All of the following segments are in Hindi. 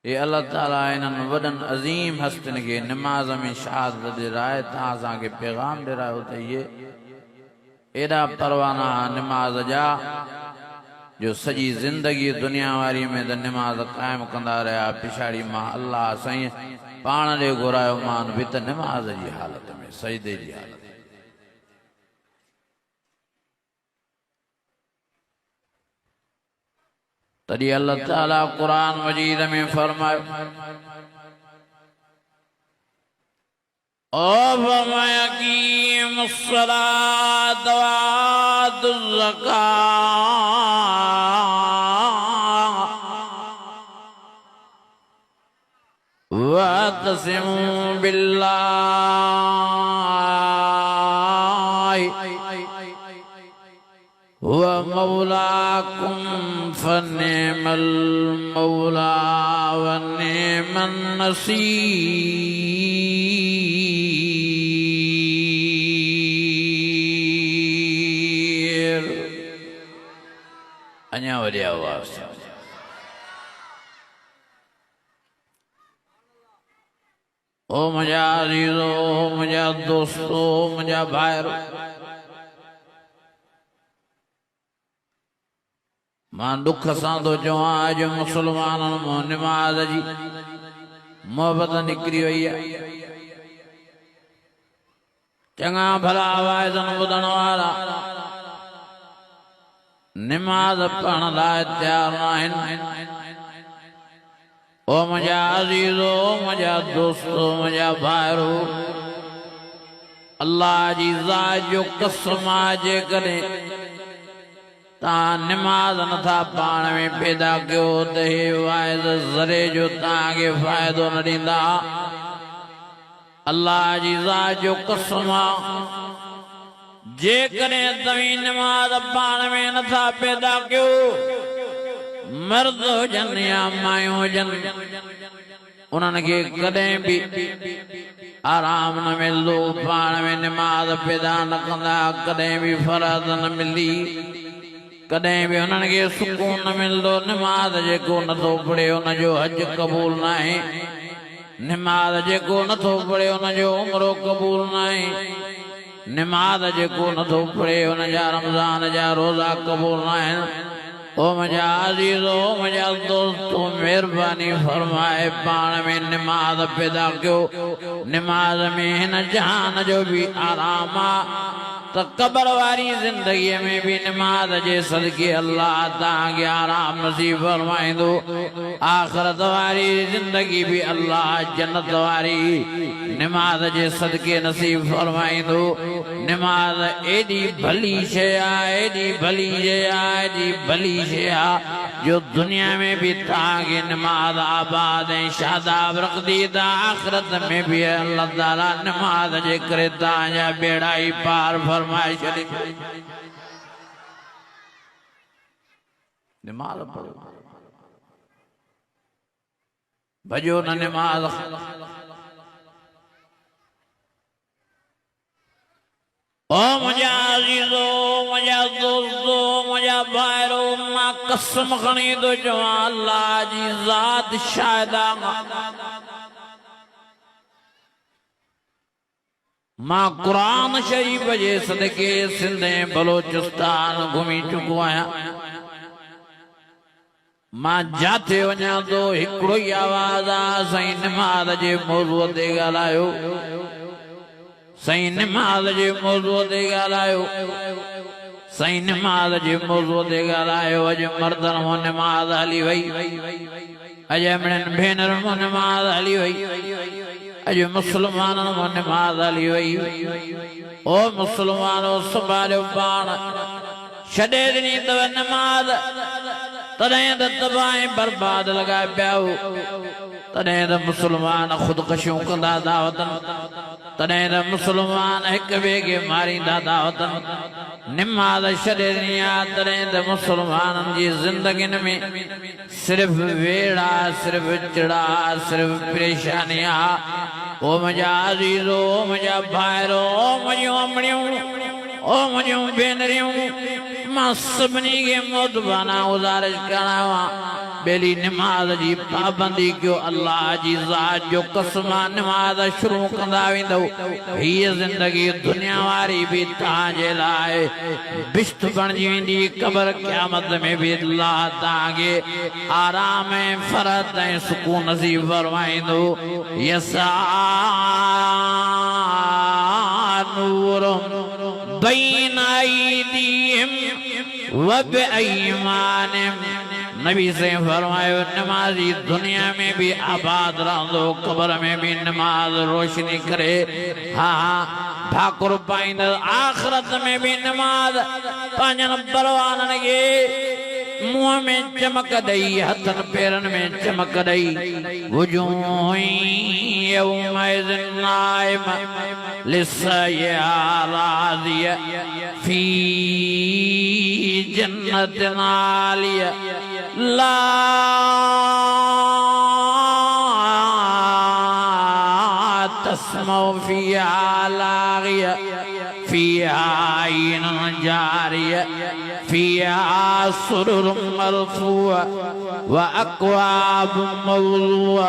ये अल्लाह ताला इन्हनि वॾनि अज़ीम हस्तियुनि खे नमाज़ में शहादत ॾिराए तव्हां असांखे पैगाम ॾिरायो त इहे एॾा परवाना नमाज़ जा जो सॼी ज़िंदगी दुनिया वारी में त नमाज़ क़ाइमु कंदा रहिया पिछाड़ी मां अल्लाह साईं पाण ॾे घुरायो मान बि त नमाज़ जी हालत में सजदे जी हालत में। तॾहिं अल्लाह ताला क़ुरान मजीद में फरमायो ओ फरमाया क़ीमुस्सलात व आतुज़्ज़कात वअतसिमू बिल्लाहि हुव मौलाकुम फनिअमल मौला व निअमन नसीर। अञा वरी आवाज़ ओ मुंहिंजा अज़ीज़ो मुंहिंजा दोस्तो मुंहिंजा भाइरो मां दुख सां थो चवां अॼु मुसलमाननि मां नमाज़ जी मोहबत निकिरी वई आहे। चङा भला वाइदनि ॿुधण वारा नमाज़ पढ़ण लाइ तयार न आहिनि। ओ मुंहिंजा अज़ीज़ो मुंहिंजा दोस्तो मुंहिंजा भाइरो अल्लाह जी ज़ात जो कसम आहे जेकॾहिं नमाज नथा पाण में पैदा कयो त हे वाइद ज़रे जो तव्हांखे फ़ाइदो न ॾींदा। अल्लाह जी ज़ात जो कसम आहे जेकॾहिं तव्हीं नमाज पाण में नथा पैदा कयो मर्द हुजनि या मायूं हुजनि उन्हनि खे कॾहिं बि आराम न मिलंदो पाण में नमाज पैदा न कंदा कॾहिं बि फ़र्ज़ न मिलंदी कॾहिं बि उन्हनि खे सुकून न मिलंदो। नमाज़ जेको नथो पढ़े उनजो हज क़बूल न आहे। नमाज़ जेको नथो पढ़े उनजो उम्रो क़बूल न आहे। नमाज़ जेको नथो पढ़े उनजा रमज़ान जा रोज़ा क़बूल न आहिनि। ओ मुंहिंजा अज़ीज़ो मुंहिंजा दोस्तो महिरबानी फरमाए पाण में नमाज़ पैदा कयो। नमाज़ में हिन जहान जो बि आराम आहे त क़बर वारी ज़िंदगीअ में भी नमाज जे सदके अल्लाह तव्हांखे आराम नसीब फरमाईंदो। आख़िरत वारी ज़िंदगी भी अल्लाह जन्नत वारी नमाज जे सदके नसीब फरमाईंदो। नमाज एडी भली शइ आहे एडी भली शइ आहे एडी भली शइ आहे जो दुनिया में भी तव्हांखे नमाज आबाद ऐं शादाब रखंदी त आख़िरत में भी अल्लाह ताला नमाज जे करे तव्हांजा बेड़ा ई पार फरमाए छॾे। नमाज पढ़ो भॼो न नमाज ओ मुंहिंजा अज़ीज़ो मुंहिंजा दोस्तो मुंहिंजा भाइरो मां कसम खणी थो चवां अल्लाह जी ज़ात शाहिदा मां क़ुरान शरीफ़ जे सदके सिंध ऐं बलोचिस्तान घुमी चुको आहियां। मां जाथे वञा थो हिकिड़ो ई आवाज़ आहे साईं नमाज़ जे मौज़ूअ ते ॻाल्हायो साईं नमाज़ जे मौज़ूअ ते ॻाल्हायो साईं नमाज़ जे मौज़ूअ ते ॻाल्हायो। अॼु मर्दनि मां नमाज़ हली वई अॼु हिननि भेनरुनि मां नमाज़ हली वई अॼु मुसलमाननि मां नमाज़ हली वई। ओ मुसलमानो संभालियो पाण छॾे ॾिनी अथव नमाज़ तॾहिं त तबाही बर्बाद लॻाए पिया हो तॾहिं त मुसलमान ख़ुदकशियूं कंदा था वञनि तॾहिं त मुसलमान हिक ॿिए खे मारींदा था वञनि। नमाज़ छॾे ॾिनी आहे तॾहिं त मुसलमाननि जी ज़िंदगियुनि में सिर्फ़ वेड़ा सिर्फ़ चिड़ा सिर्फ़ परेशानी आहे। ओ मुंहिंजा अज़ीज़ो मुंहिंजा भाइरो ओ मुंहिंजूं अमड़ियूं ओ मुंहिंजूं भेनरियूं मां सभिनी खे मोतबाना गुज़ारिश करावा बेली नमाज जी पाबंदी क्यों अल्लाह जी ज़ात जो कसमा नमाज शुरू कंदा वेंदो हीअ ज़िंदगी दुनिया वारी भी तव्हांजे लाइ बिश्त बणिजी वेंदी क़ब्र क़यामत में भी अल्लाह तव्हांखे आराम ऐं फरहत ऐं सुकून नसीब फरमाईंदो यसा नूरुम बैन अयदीहिम व बिअयमानिहिम नबी से फरमायो नमाजी दुनिया में भी आबाद रहंदो क़ब्र में भी नमाज रोशनी करे हाँ ठाकुर पाईंदो आखिरत में भी नमाज पंहिंजनि परवाननि खे मुंह में चमक दई हथन पैरन में चमक दई वजूही यौमइज़िन नाइमा लिस्सय्या राज़िया फी जन्नतिन आलिया ला तस्मउ फ़ीहा लाग़िया फ़ीहा ऐनुन जारिया फ़ीहा सुरुर मरफ़ूअ व अक्वाब मौज़ूअ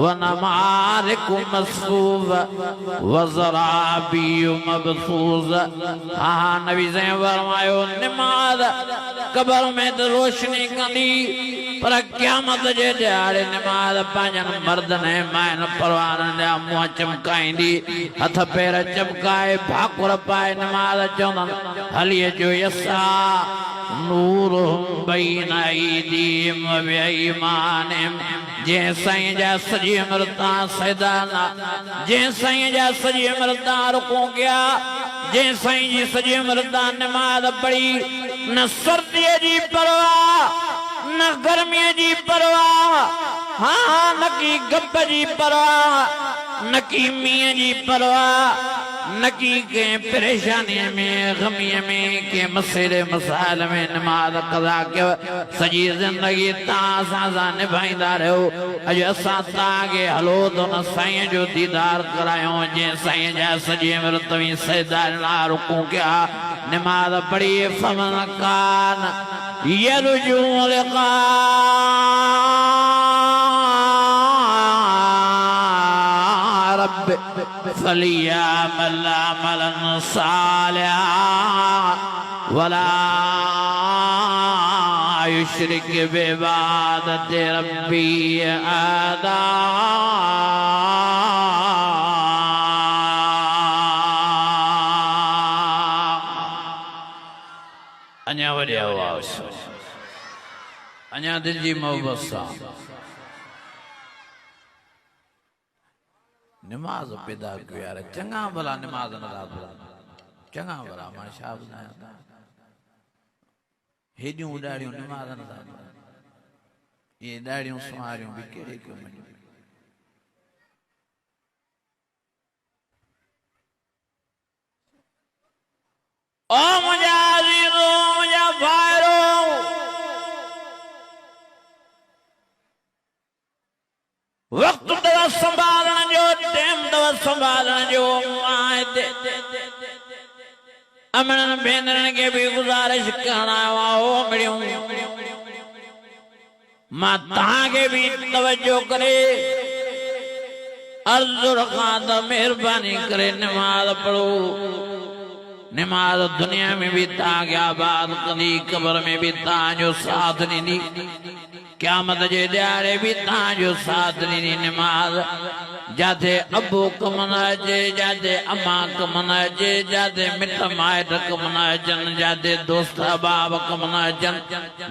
व नमारिक़ मस्फ़ूफ़ा व ज़राबिय्यु मबसूसा हाँ नबी से फरमायो नमाज क़ब्र में तो रोशनी कंदी पर क़यामत जे ॾियारे नमाज पंहिंजनि मर्दनि ऐं माइनि परवाननि जा मुंहं चमकाईंदी हथ पेर चमकाए भाकुर पाए नमाज चवंदनि हली अचो यसा नूरुहुम बैन अयदीहिम व बिअयमानिहिम जंहिं साईं जा सॼी उमिरि तव्हां सैदाना जंहिं साईं जा सॼी उमिरि तव्हां रुकूं कया जंहिं साईं जी सॼी उमिरि तव्हां नमाज पढ़ी न सर्दीअ जी परवाह न गर्मीअ जी परवाह हाँ न की गप जी परवाह न की मींहं जी परवाह न की कंहिं परेशानीअ में ग़मीअ में कंहिं मसइले मसाइल में नमाज क़ज़ा कयो सॼी ज़िंदगी तव्हां असां सां निभाईंदा रहियो अॼु असां तव्हांखे हलो त हुन साईं जो दीदार करायूं जंहिं साईं जा सॼी उमिरि तव्हीं सजदा रुकूं कया नमाज पढ़ी फमन कान यरजू लिक़ा रब्बि फलियअमल अमलन सालिहा वला युश्रिक बिइबादति रब्बिही अहदा अञा वॾे आवाज़ अञा दिल जी मोहब्बत सां नमाज पैदा कयो यार चङा भला नमाज नथा पढ़नि चङा भला मां छा ॿुधायां हेॾियूं ॾाढियूं नमाज नथा पढ़नि इहे ॾाढियूं सुवारियूं बि कहिड़े कम जूं ओ मुंहिंजा अज़ीज़ो मुंहिंजा भाइरो वक़्तु अथव संभालण जो टाइम अथव संभालण जो अमड़नि भेनरनि खे बि गुज़ारिश करण आयो आहियां मां तव्हांखे बि तवजो करे अर्ज़ु रखां त महिरबानी करे नमाज़ पढ़ो नमाज दुनिया में भी तव्हांखे आबाद कंदी क़ब्र में भी तव्हांजो साथ ॾींदी क़यामत जे ॾियारे भी तव्हांजो साथ ॾींदी नमाज जाते अबू कम न अचे जाते अम्मा कम न अचे जाते मिट माइट कम न अचनि जाते दोस्त अहबाब कम न अचनि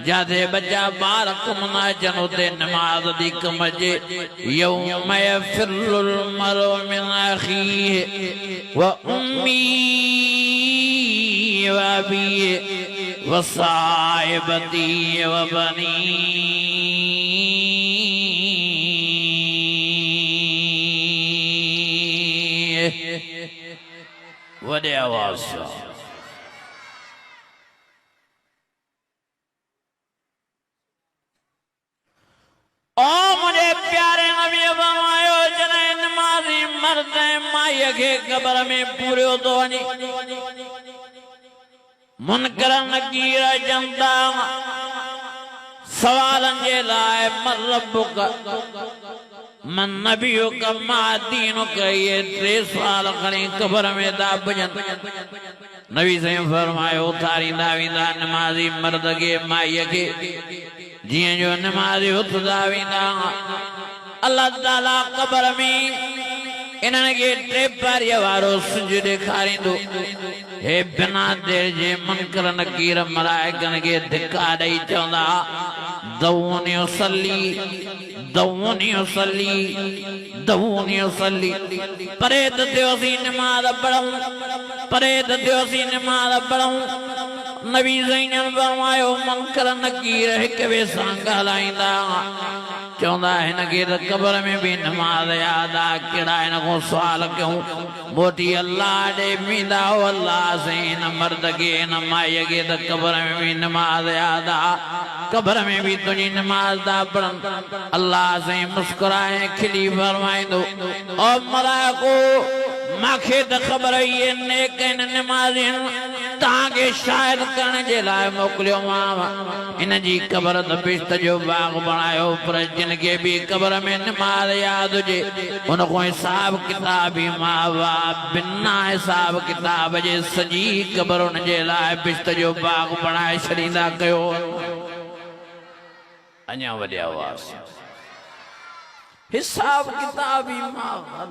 जाते बच्चा ॿार कम न अचनि उते नमाज दी कम अचे यौम यफ़िरुल मरउ मिन अख़ीहि व उम्मीहि व अबीहि व साहिबतिहि व बनीहि वॾे आवाज़ सां ओ मुंहिंजे प्यारे नबी फरमायो जॾहिं नमाज़ी मर्द ऐं माईअ खे क़ब्र में पूरियो थो वञे मुनकर नकीर जनता सवालन जे लाए मन रब्बुका मन नबियुका मा दीनुका ये 3 सवाल खणी कब्र में दा बजन नबी से फरमायो उथारींदा वेंदा नमाज़ी मर्द के माईअ खे जीअं जो नमाज़ी उथंदा वेंदा अल्लाह ताला कब्र में इन्हनि खे 3 पारीअ वारो सिंज ॾेखारींदो हे बिना देर जे मुनकर नकीर मलाइकनि खे धिका ॾेई चवंदा दऊनी उसली दऊनी उसली दऊनी उसली परेद थियोसीं नमाज़ पढ़ूं परेद थियोसीं नमाज़ पढ़ूं नबी ज़ैन फरमायो मुनकर नकीर हिक ॿिए सां ॻाल्हाईंदा चवंदा हिन खे त कब्र में भी नमाज़ याद आ कहिड़ा हिन खां सुवाल कयूं मोटी अल्लाह ॾे वेंदा हो अल्लाह साईं हिन मर्द खे हिन माईअ खे त कब्र में भी नमाज़ याद आ कब्र में भी तुंहिंजी नमाज़ था पढ़नि अल्लाह साईं मुस्कुराए खिली फरमाईंदो ओ मलाइको मूंखे त ख़बर इहे नेक आहिनि नमाज़ी तव्हांखे शायदि करण जे लाइ मोकिलियोमांव इन जी क़ब्र त बिश्त जो बाग़ बणायो पर जिन खे बि क़ब्र में नमाज़ यादि हुजे उन खां हिसाब किताब ई मावा बिना हिसाब किताब जे सॼी क़ब्र उन जे लाइ बिश्त जो बाग़ बणाए छॾींदा कयो अञा वॾिया हुआसीं हिसाब किताब ई मावा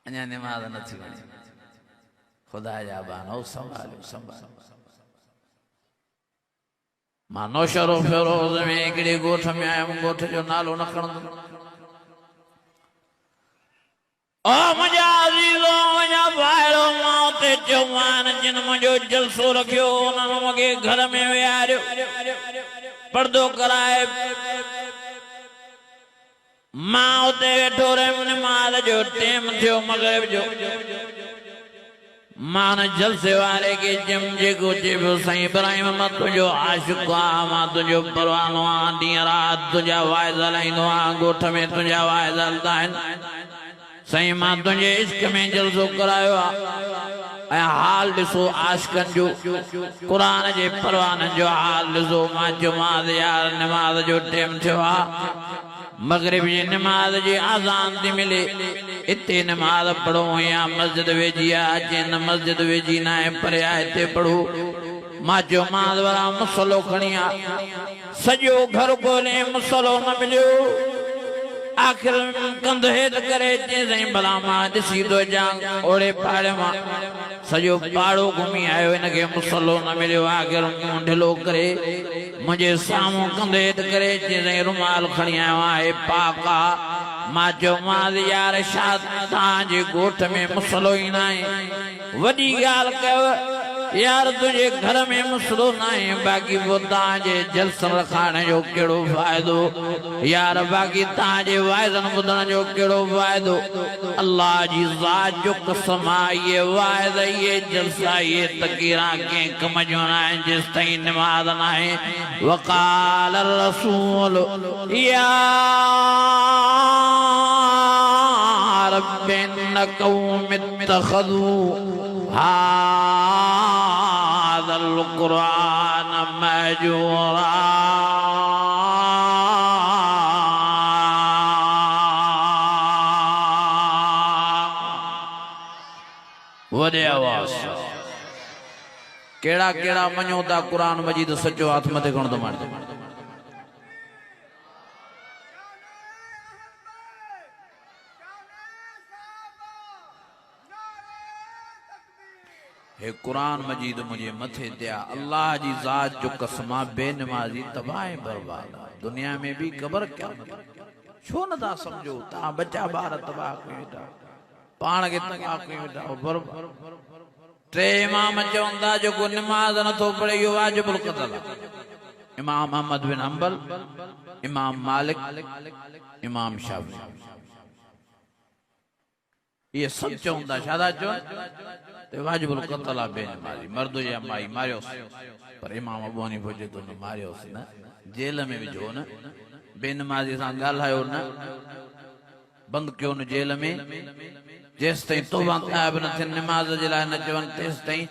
अञा नमाज़ न थी वञे खुदा जा बानो संभालियो संभालियो मां नौशरो फिरोज में हिकिड़े ॻोठ में आयुमि ॻोठ जो नालो न खणंदो ओ मुंहिंजा अज़ीज़ो मुंहिंजा भाइरो मां उते चौहान जिन मुंहिंजो जलसो रखियो उन्हनि मूंखे घर में विहारियो पर्दो कराए मां उते वेठो रहियुमि नमाज़ जो टाइम थियो मग़रिब जो मान जलसे वाले के जम जेको चइबो साईं इब्राहिम मां तुंहिंजो आशिक़ु आहियां मां तुंहिंजो परवानो आहियां ॾींहुं राति तुंहिंजा वाइज़ हलाईंदो आहियां ॻोठ में तुंहिंजा वाइज़ हलंदा आहिनि साईं मां तुंहिंजे इश्क में जलसो करायो आहे ऐं हाल ॾिसो आशिक़नि जो क़ुरान जे परवाननि जो हाल ॾिसो मां चयोमांसि यार नमाज़ जो टाइम थियो आहे मग़रिब जी नमाज़ जी आज़ान थी मिले इते नमाज़ पढ़ो या मस्जिद वेझी आहे अचे न मस्जिद वेझी न आहे परे आहे हिते पढ़ो मां चयोमांसि वारा मुसलो खणी आ सॼो घर ॻोल्हे मुसलो न मिलियो आख़िर कंध हेठि करे चई साईं भला मां ॾिसी थो अचां ओड़े पाड़े मां सॼो पाड़ो घुमी आयो हिनखे मुसलो न मिलियो आख़िर मुंहुं ढिलो करे मुंहिंजे साम्हूं कंध हेठि करे चई साईं रुमाल खणी आयो आहे पाक आहे मां चयोमांसि यार छा तव्हांजे ॻोठ में मुसलो ई न आहे वॾी ॻाल्हि कयो यार तुझे घर में मुसलो न आहे बाक़ी वो तव्हांजे जलसन रखाइण जो कहिड़ो फ़ाइदो यार बाक़ी तव्हांजे वाइदनि ॿुधण जो कहिड़ो फ़ाइदो अल्लाह जी ज़ात जो कसम आहे इहे वाइद इहे जलसा इहे तक़रीरा कंहिं कम जो न आहिनि जेसि ताईं नमाज़ न आहे वक़ाल रसूल या रब्बि इन्न क़ौमी इत्तख़ज़ू हाज़ल क़ुरआन महजूरा वॾे आवाज़ केड़ा केड़ा मञो था क़ुरान मजीद सचो हथ मथे खणो त माण्हू हे कुरान मजीद मुझे मथे दिया अल्लाह जी ज़ात जो कसमा बेनमाजी तबाह बर्बाद दुनिया में भी कब्र क्या छो न था समझो ता बच्चा बार तबाह कयो था पाण के तबाह कयो था बर्बाद टे इमाम चवंदा जो को नमाज न थो पढ़े यो वाजिबुल क़त्ल इमाम अहमद बिन हंबल इमाम मालिक इमाम शाफी ये सब चवंदा शादा चो ते वाजिबुल क़त्ल बेनमाजी मर्द या माई मारियो पर इमाम अबू हनीफा जे तो मारियो न जेल में विझो न बेनमाजी सां ॻाल्हायो न बंद कयो न जेल में जेस ताईं तौबा क़ाइब न थियनि निमाज़ जे लाइ न चवनि तेस ताईं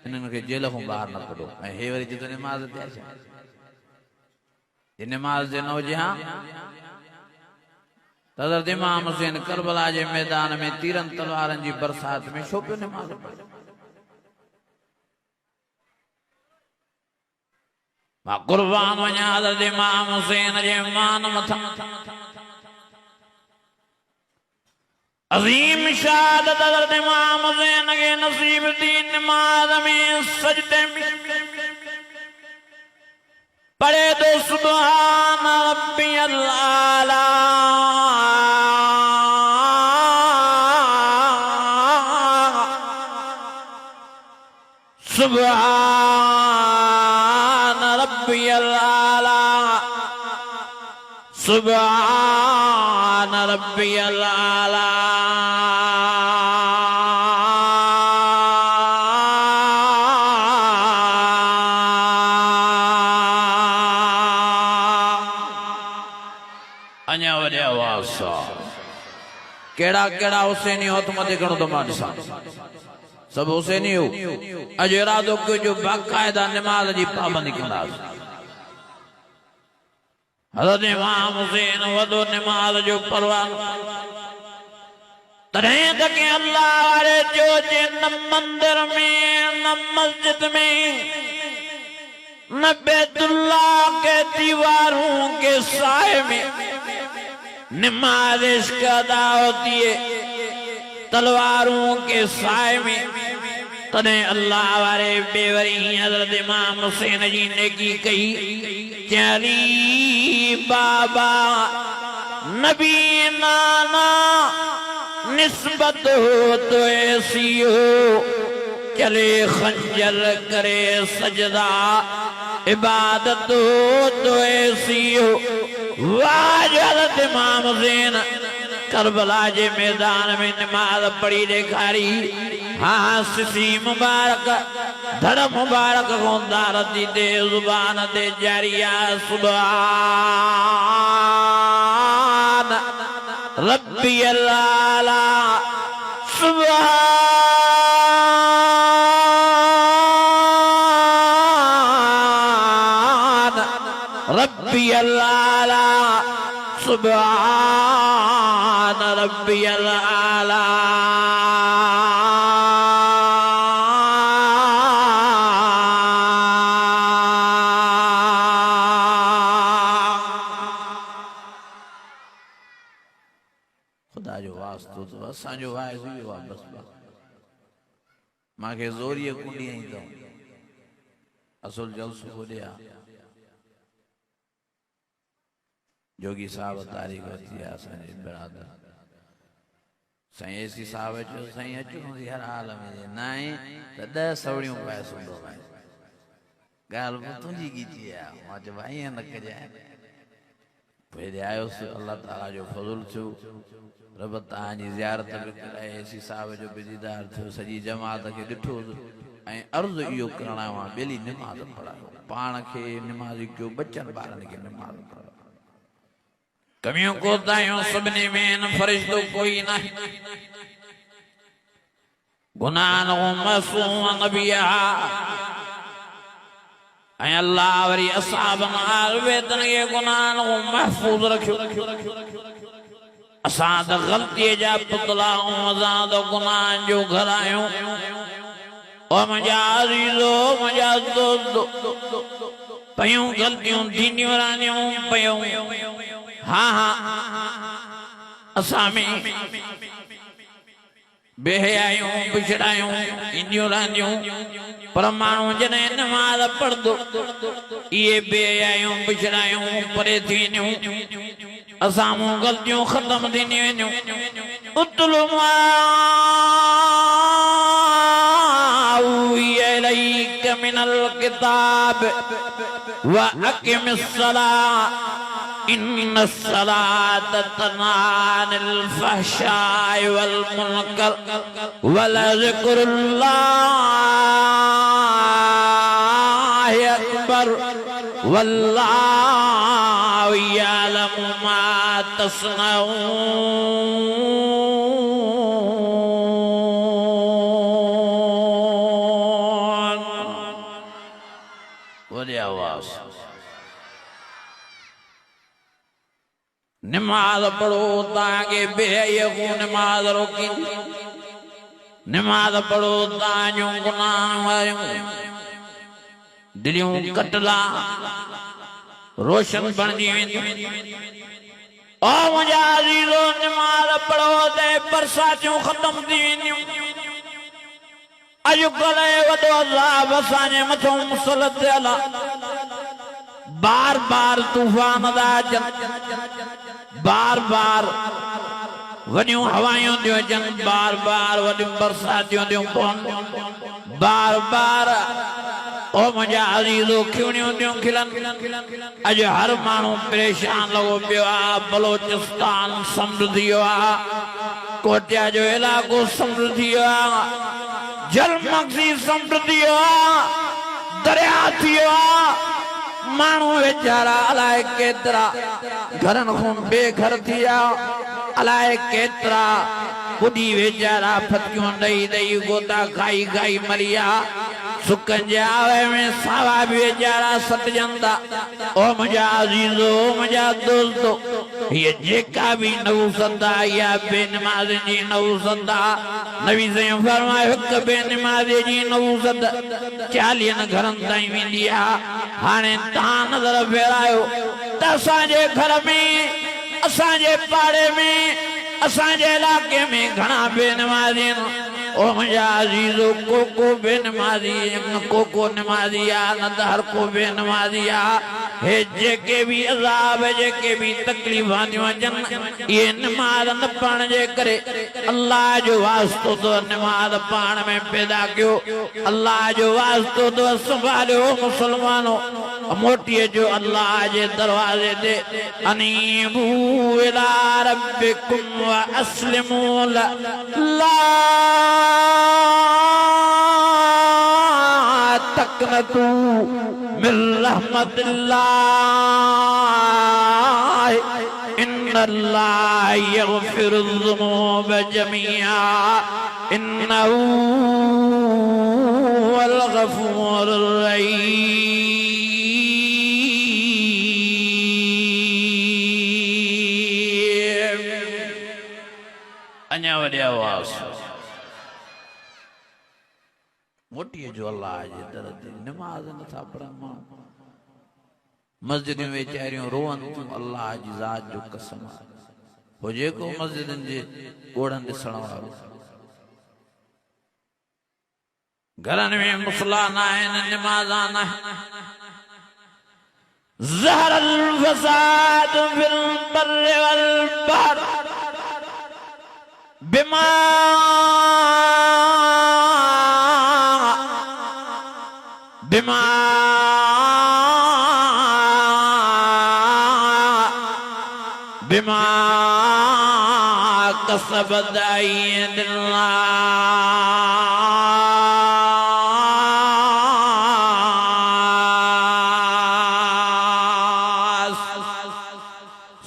इन्हनि खे जेल खां ॿाहिरि न कढो। ऐं हे वरी जिते निमाज़ ते अचे ये निमाज़ जे न हुजे हा त हज़रत इमाम हुसैन करबला जे मैदान में तीरनि तलवारनि जी बरसात में छो पियो निमाज़ पढ़े? मां कुर्बान वञा हज़रत इमाम हुसैन जे मान मथां अज़ीम शहादत हज़रत इमाम हुसैन के नसीब थी। नमाज में सजदे में पढ़े तो सुभान रब्बियल आला सुभान रब्बियल आला सुभान रब्बियल आला अञा वॾे आवाज़ सां केड़ा केड़ा हुसैनी हो तो मथे खणो तो मां ॾिसां सब हुसैनी हो। अज इरादो कयो जो बाक़ायदा नमाज जी पाबंदी कंदासीं। हज़रत इमाम हुसैन वॾो नमाज जो परवान तॾहिं त के अल्लाह वारे जो जे न मंदिर में न मस्जिद में न बैतुल्लाह के दीवारों के साए में नमाज इसका अदा होती है तलवारों के साए में। तने अल्लाह वारे बेवरी हज़रत इमाम हुसैन जी ने की कही चली बाबा नबी नाना निस्बत हो तो ऐसी हो चले खंजर करे सजदा इबादत हो तो ऐसी हो। वाह हज़रत इमाम हुसैन करबला जे मैदान में नमाज पढ़ी ॾेखारी। हाँ सिसी मुबारक धड़ मुबारक गोंदार दी दे जुबान दे जारिया सुभान रब्बियल आला सुभान रब्बियल आला सुभान रब्बियल आला। खुदा जो वास्तो तो असांजो वाइज़ हुयो आहे बस मांखे ज़ोरीअ कुंडी आई अथऊं असुल जलसो ॿुधिया जोगी साहब तारीख़ वरिती आहे असांजे बिरादर साईं एसी साहब चयो साईं अचो हर हाल में न आहे त 10 सवड़ियूं पाए सुंदो भाई ॻाल्हि पोइ तुंहिंजी कीची आहे। मां चयो भाई ईअं न कजांइ पोइ हेॾे आयोसि अल्लाह ताला जो फज़ुल थियो रब तव्हांजी ज़ियारत बि कराए एसी साहब जो बि दीदार थियो सॼी जमात खे ॾिठो ऐं अर्ज़ु इहो करणु आयो आहियां ॿेली निमाज़ पढ़ायो पाण खे निमाज़ी कयो बचनि ॿारनि खे निमाज़ पढ़ायो कमियों कोताहियूं सभिनी में न फ़रिश्तो कोई न गुनाह मसूम नबिया ऐं अल्लाह वरी असहाबनि आल बैतनि खे गुनाह महफूज़ रखियो। असां त ग़लतीअ जा पुतला असां त गुनाहनि जो घर आहियूं। ओ मुंहिंजा अज़ीज़ो मुंहिंजा दोस्तो पयूं ग़लतियूं थींदियूं रहंदियूं पयूं। हाँ हाँ असां में बेहयायूं पिछड़ायूं ईंदियूं रहंदियूं पर माण्हू जॾहिं नमाज़ पढ़ंदो इहे बेहयायूं पिछड़ायूं परे थींदियूं असां मूं ग़लतियूं ख़त्म थींदियूं वेंदियूं। उतलु मा उहिया इलैक मिनल किताब व अक़िमिस सलाह इन्न सलात तन्हा अनिल फ़हशाइ वल मुनकर वलज़िक्रुल्लाहि अकबर वल्लाहु यअलमु मा तस्नऊन। नमाज पढ़ो ताकि बेहयू नमाज रोकी नमाज पढ़ो ताजो गुनाह दिलियों कटला रोशन बणजी वेंदियूं ओ मुंहिंजा अज़ीज़ो नमाज पढ़ो ते बरसातियूं ख़त्म थी वेंदियूं अॼुकल्ह वॾो अज़ाब असांजे मथां मुसलत थियल आहे बार बार तूफ़ान था अचनि बार बार वॾियूं हवायूं थियूं अचनि बार बार वॾियूं बरसातियूं थियूं पवनि बार बार ओ मुंहिंजा अज़ीज़ो खिवणियूं थियूं खिलनि अॼु हर माण्हू परेशान लॻो पियो आहे बलोचिस्तान समुंड थी वियो आहे कोटिया जो इलाइक़ो समुंड थी वियो आहे जलमक्सी समुंड थी वियो आहे दरिया थी वियो आहे माण्हू वीचारा अलाए केतिरा घरनि खां बेघर थी विया अलाए केतिरा बुढ़ी वीचारा फतियूं ॾेई ॾेई गोता खाई खाई मरी विया सुकनि जे आवे में सावा भी वीचारा सटजनि था ओ मुंहिंजा अज़ीज़ो मुंहिंजा दोस्तो ये जेका भी नवूसत आहे इहा बेनमाज़ जी नवूसत आहे नबी साईं फरमायो हिकु बेनमाज़ जी नवूसत 40 घरनि ताईं वेंदी आहे हाणे तव्हां नज़र फेरायो त असांजे घर में असांजे पाड़े में असांजे इलाइक़े में घणा बेनमाज़ी आहिनि ओ मुंहिंजा अज़ीज़ो को बेनमाज़ी को नमाज़ी आहे न त हर को बेनमाज़ी आहे हे जेके भी अज़ाब जेके भी तकलीफ़ां थियूं अचनि इहे नमाज़ न पढ़ण जे करे अल्लाह जो वास्तो तो नमाज़ पाण में पैदा कयो अल्लाह जो वास्तो तो संभालियो मुसलमानो मोटी जो अल्लाह जे दरवाजे ते अनीबू इला रब्बिकुम व अस्लिमू ला तक़नतू मिन रहमतिल्लाह इन्नल्लाह यग़फिरुज़्ज़ुनूब जमीआ इन्नहू हुवल गफ़ूरुर रहीम अञा वॾी आवाज़ मोटी जो अल्लाह जे दर ते नमाज़ नथा पढ़नि माण्हू मस्जिदूं वेचारियूं रोअनि थियूं अल्लाह जी ज़ात जो कसम हो जेको मस्जिदनि जे ॻोढ़नि ॾिसण वारो घरनि में मुसला न आहिनि नमाज़ा न ज़हरल फ़साद फिल बर्रि वल बहर बिमा बिमा बिमा कसबत अयदुन्नास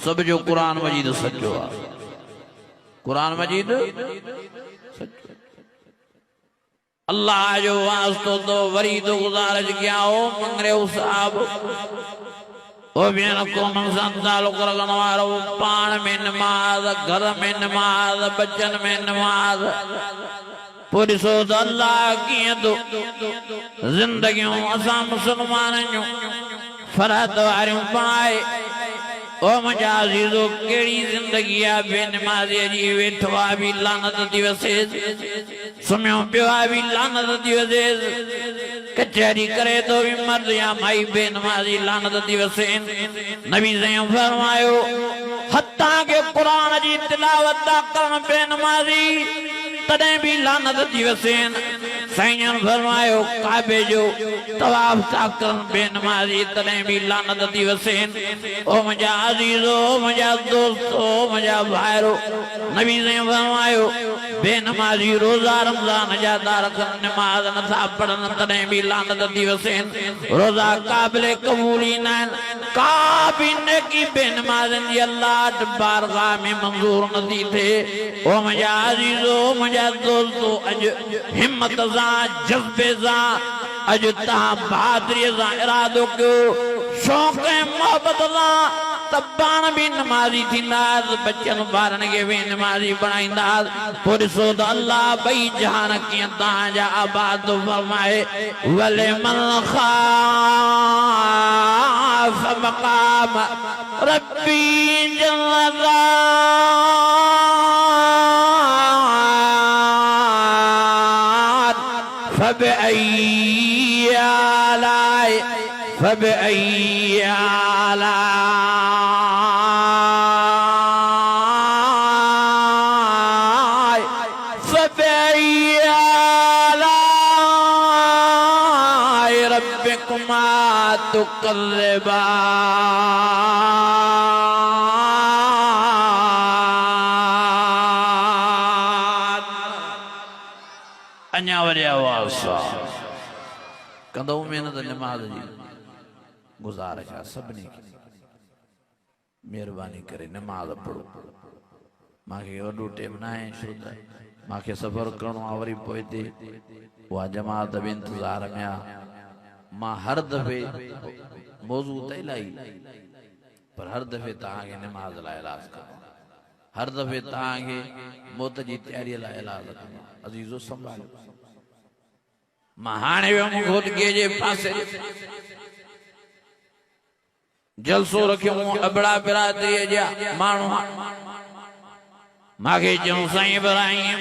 सब जो कुरान मजीद सचो आहे कुरान मजीद सचो अल्लाह जो वास्तो तो वरी तो गुजारिश किया ओ मंगरे साहब ओ भेण क़ौम सां तालुक़ रखण वारो पाण में नमाज घर में नमाज बचन में नमाज पोइ ॾिसो त अल्लाह कीअं थो ज़िंदगियूं असां मुसलमाननि जूं फ़रहत वारियूं बणाए ओ मुंहिंजा अज़ीज़ो कहिड़ी ज़िंदगी आहे बेनमाज़ीअ जी वेठो आहे बि लानत थी वसेसि सुम्हियो पियो आहे बि लानत थी वसेसि कचहरी करे तो भी मर्द या माई बेनमाज़ी लानत थी वसेनि नबी साईं फरमायो हत्ता के कुरान जी तिलावत था करण बेनमाज़ी तॾहिं बि लानत थी वसेनि साईं फरमायो काबे जो तवाफ था करण बेनमाज़ी तॾहिं बि लानत थी वसेनि ओ मुंहिंजा अज़ीज़ो मुंहिंजा दोस्तो मुंहिंजा भाइरो नबी साईं फरमायो बेनमाज़ी रोज़ा रमज़ान जा था रखनि नमाज़ नथा पढ़नि तॾहिं बि लानत थी वसेनि रोज़ा क़ाबिले क़बूली न आहिनि का बि नेकी बेनमाज़नि जी अल्लाह बारगाह में मंज़ूर नथी थिए ओ मुंहिंजा अज़ीज़ो मुंहिंजा दोस्तो अॼु हिम्मत सां जज़्बे सां अॼु तव्हां बहादुरीअ सां इरादो कयो शौक़ ऐं मोहबत सां तबान भी नमाजी थींदास बच्चन बारन के भी नमाजी बनाईंदास पुरसो तो अल्लाह बई जहान कीअं तव्हांजा आबाद फरमाए वले मन खाफ मकाम रब्बी जन्नत फबअय्यि आलाए फबअय्यि आलाए फबअय्यि आलाए रब्बिकुमा तुकल्लिबान अञा वरी आवाज़ कंदो महिनत नमाज जी गुज़ारिश आहे सभिनी खे महिरबानी करे नमाज पढ़ो मूंखे वॾो टाइम न आहे छो त मूंखे सफ़र करिणो आहे वरी पोइ हिते उहा जमात बि इंतज़ार में आहे मां हर दफ़े मौज़ू त इलाही पर हर दफ़े तव्हांखे नमाज लाइ इलाज कंदो हर दफ़े तव्हांखे मौत जी तयारीअ लाइ इलाज कंदो अज़ीज़ो संभालो मां हाणे वियुमि घोटके जे पासे जलसो रखियो अबड़ा बिरादरीअ जा माण्हू मूंखे चयूं साईं इब्राहिम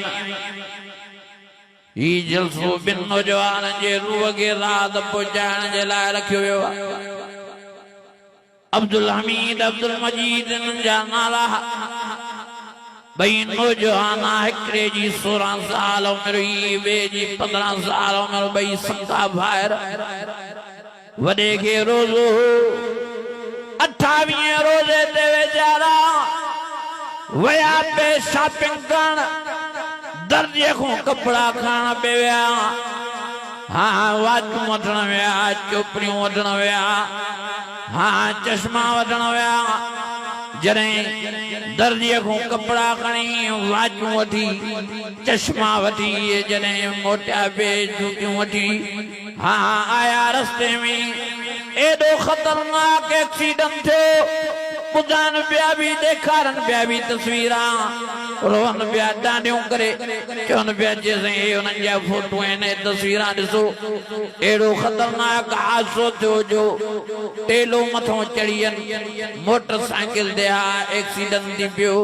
ही जलसो ॿिनि नौजवाननि जे रूह खे राहत पहुचाइण जे लाइ रखियो वियो आहे अब्दुल हमीद अब्दुल मजीद इन्हनि जा नाला ॿई नौजवान हिकिड़े जी 16 साल उमिरि हुई ॿिए जी 15 साल उमिरि ॿई सगा भाइर वॾे खे रोज़ो 28 रोज़े ते वेचारा वया पे शॉपिंग करण दर्जे को कपड़ा खाना पे विया हाँ वाचूं वठण विया चोपड़ियूं वठण विया हाँ चश्मा वठण विया जॾहिं दर्जे को कपड़ा खणी वाचूं वठी चश्मा वठी जॾहिं मोटिया पे जूतियूं वठी हाँ आया रस्ते में एडो खतरनाक एक्सीडेंट थियो ॿुधाइनि पिया बि ॾेखारनि पिया बि तस्वीरां रोहन पिया डांडियूं करे चवनि पिया जेसीं हे हुननि जा फोटू आहिनि तस्वीरां ॾिसो अहिड़ो ख़तरनाक हादसो थियो जो टेलो मथां चढ़ी आहिनि मोटरसाइकिल ते एक्सीडेंट थी पियो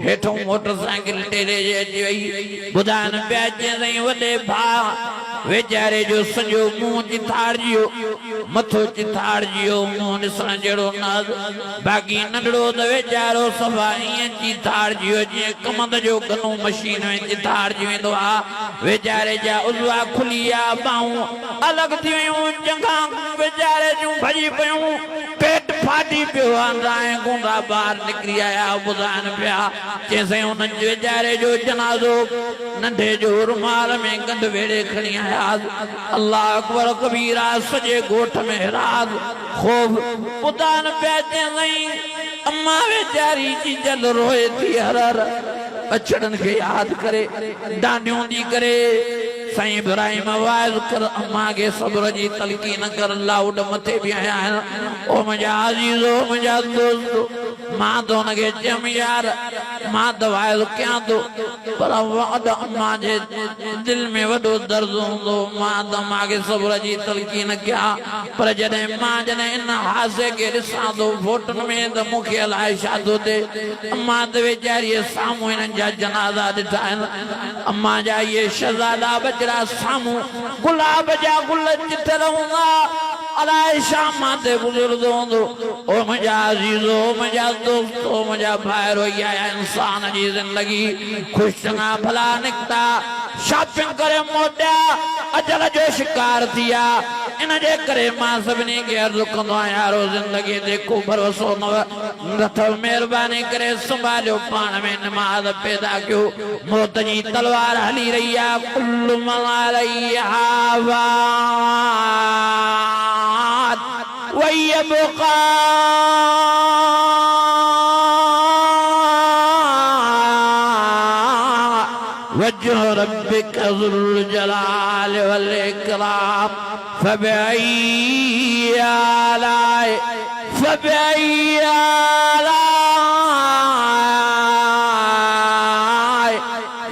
हेठों मोटरसाइकिल टेले जे अची वई ॿुधाइनि पिया जेसीं वॾे भाउ वेचारे जो सॼो मुंहुं चिथाड़जियो मथो चिथाड़जियो मुंहुं ॾिसण जहिड़ो न बाक़ी नंढड़ो त वेचारो सफ़ा ईअं चिथाड़जियो जीअं कमंद जो गनो मशीन में चिथाड़जी वेंदो आहे वेचारे जा उज़वा खुली विया ॿाहूं अलॻि थी वियूं चङा वेचारे जूं भॼी पियूं पेट फाटी पियो आहे गुंडा ॿाहिरि निकिरी आया ॿुधाइनि पिया चइसि हुननि वेचारे जो जनाज़ो नंढे जो रुमाल में गंढ वेड़े खणी आया अल्लाह अकबर कबीरा सजे गोठ में राज खूब ॿुधाइनि पिया चइसि अम्मा वेचारी जी जल रोए थी हर हर बचड़नि खे यादि करे डांडियूं दी करे साईं इब्राहिम आवाज़ कर अम्मा के सब्र जी तलकीन कर लाउड मथे भी आया है ओ मुंहिंजा अज़ीज़ो मुंहिंजा दोस्तो मां तो उनखे चयमि यार मां दवाइल कयां थो पर अम्मा जे दिल में वॾो दर्द हूंदो मां त मूंखे सब्र जी तलकीन कया पर जॾहिं मां जॾहिं इन हादसे खे ॾिसां थो फोटुनि में त मूंखे अलाए छा थो थिए अम्मा त वेचारीअ साम्हूं हिननि जा जनाज़ा ॾिठा आहिनि अम्मा जा इहे शहज़ादा बचड़ा साम्हूं गुलाब जा गुल चिथल हूंदा अलाए शाम ते गुज़रंदो हूंदो ओ मुंहिंजा अज़ीज़ो मुंहिंजा दोस्तो मुंहिंजा भाइरो इहा इंसान जी ज़िंदगी ख़ुशि चङा भला निकिता शॉपिंग करे मोटिया अजल जो शिकार थिया इन जे करे मां सभिनी खे अर्ज़ु कंदो आहियां यारो ज़िंदगी ते को भरोसो न अथव महिरबानी करे संभालियो पाण में नमाज़ पैदा कयो मौत जी तलवार हली रही आहे कुल्लु मन अलैहा फ़ान वयबक़ा वजह रब्बिका ज़ुल जलाल वल इकराम फबिअय्यि आलाए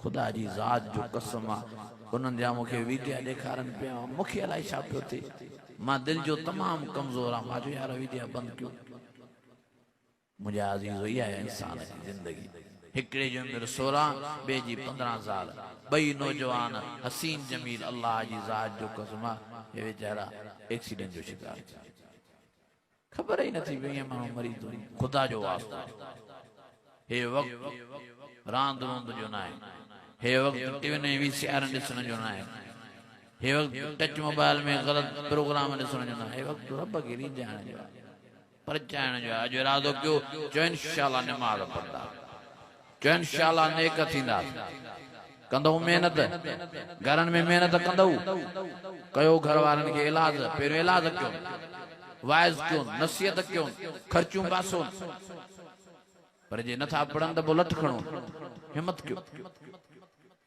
खुदा जी ज़ात जो कसम आहे उन्हनि जा मूंखे वीडिया ॾेखारनि पिया मूंखे अलाए छा पियो थिए मां दिलि जो तमामु कमज़ोर आहियां मां चयो यार वीडिया बंदि कयो मुंहिंजा अज़ीज़ो इहा आहे इंसान जी ज़िंदगी हिकिड़े जी उमिरि 16 ॿिए जी 15 साल ॿई नौजवान हसीन जमील अल्लाह जी ज़ात जो कसम आहे हे वीचारा एक्सीडेंट जो शिकार ख़बर ई नथी पई ईअं माण्हू मरी थो ख़ुदा जो वास्तो हे वक़्तु रांदि रूंद जो न आहे हे वक़्तु टीवी वीसीआर ॾिसण जो न आहे हे वक़्तु टच मोबाइल में ग़लति प्रोग्राम ॾिसण जो न आहे हे वक़्तु रब खे रीझाइण जो आहे परचाइण जो आहे अॼु इरादो कयो चओ इंशाअल्लाह निमाज़ पढ़ंदा चओ इंशाअल्लाह नेक थींदासीं कंदो महिनत घरनि में महिनत कंदो कयो घर वारनि खे इलाज पहिरियों इलाज कयो वाइज़ कयो नसीहत कयो ख़र्चूं पासो पर जे नथा पढ़नि त पोइ लठ खणो हिम्मत कयो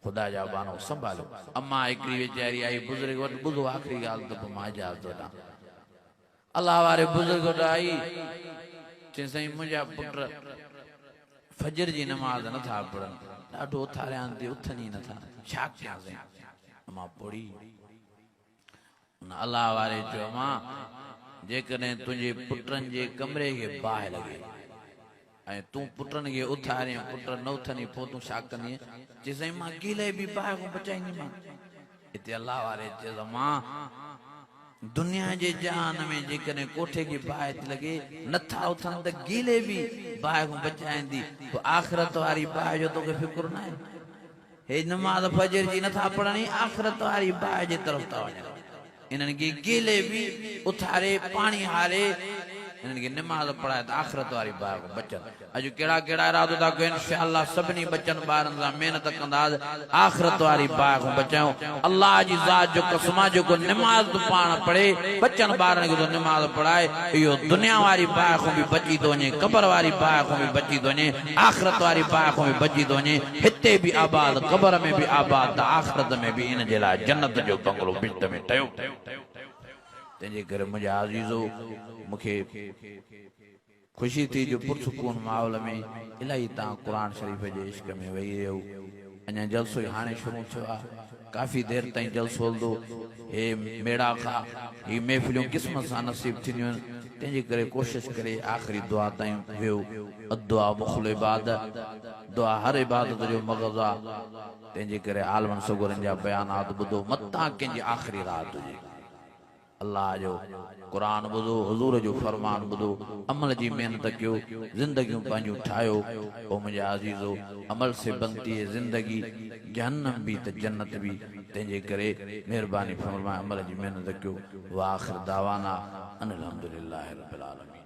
खुदा जा बानो संभालो अम्मा हिकिड़ी वीचारी आई बुज़ुर्ग वटि ॿुधो आख़िरी ॻाल्हि त पोइ मां इजाज़त वठां अल्लाह वारे बुज़ुर्ग वटि आई चई साईं मुंहिंजा पुट फजर जी नमाज़ नथा पढ़नि ॾाढो उथारियां थी उथनि ई नथा छा कयां साईं मां पढ़ी उन अल्लाह वारे चयो मां जेकॾहिं तुंहिंजे पुटनि जे कमरे खे बाहि लॻे ऐं तूं पुटनि खे उथारे पुट न उथनि पोइ तूं छा कंदीअ चई साईं मां गीले बि बाहि खां बचाईंदीमांइ हिते अल्लाह वारे चयो त मां दुनिया जे जहान में जेकॾहिं कोठे खे बाहि थी लॻे नथा उथनि त गीले बि बाहि खां बचाईंदी पोइ आख़िरत वारी बाहि जो तोखे फिक्र न आहे हे नमाज़ फजर जी नथा पढ़नि आख़िरत वारी बाहि जे तरफ़ था वञनि इन्हनि खे गीले बि उथारे पाणी हारे इन्हनि खे निमाज़ पढ़ाए त आख़िरत वारी बाहि खां बचनि अॼु कहिड़ा कहिड़ा इरादो था कयो इंशाअल्लाह सभिनी बचनि ॿारनि सां महिनत कंदासीं आख़िरत वारी बाहि खां बचायूं अल्लाह जी ज़ात जो कसम आहे जेको निमाज़ पाण पढ़े बचनि ॿारनि खे तो निमाज़ पढ़ाए इहो दुनिया वारी बाहि खां बि बची थो वञे क़बर वारी बाहि खां बि बची थो वञे आख़िरत वारी बाहि खां बि बची थो वञे हिते बि आबाद क़बर में बि आबाद त आख़िरत में बि इन जे लाइ जन्नत जो बंगलो विच में ठहियो तंहिंजे करे मुंहिंजा अज़ीज़ो मूंखे ख़ुशी थी जो पुरसुकून माहौल में इलाही तव्हां क़ुर शरीफ़ जे इश्क में वेही रहियो अञा जलसो हाणे शुरू थियो आहे काफ़ी देरि ताईं जलसो हलंदो हे मेड़ा खां ही महफ़िलियूं क़िस्मत सां नसीब थींदियूं आहिनि तंहिंजे करे कोशिशि करे आख़िरी दुआ ताईं वियो अदुआ मुख़्ल इबादत दुआ हर इबादत जो मग़ज़ आहे तंहिंजे करे आलमनि सगोरनि जा बयानात ॿुधो मतां कंहिंजी आख़िरी राति हुजे अल्लाह जो कुरान ॿुधो हुज़ूर जो फरमान ॿुधो अमल जी महिनत कयो ज़िंदगियूं पंहिंजूं ठाहियो ओ मुंहिंजा अज़ीज़ो अमल से बनती है ज़िंदगी जहन्नम भी त जन्नत भी तंहिंजे करे महिरबानी फरमाए अमल जी महिनत कयो व आख़िर दावाना अनिल हम्दुलिल्लाहि रब्बिल आलमीन।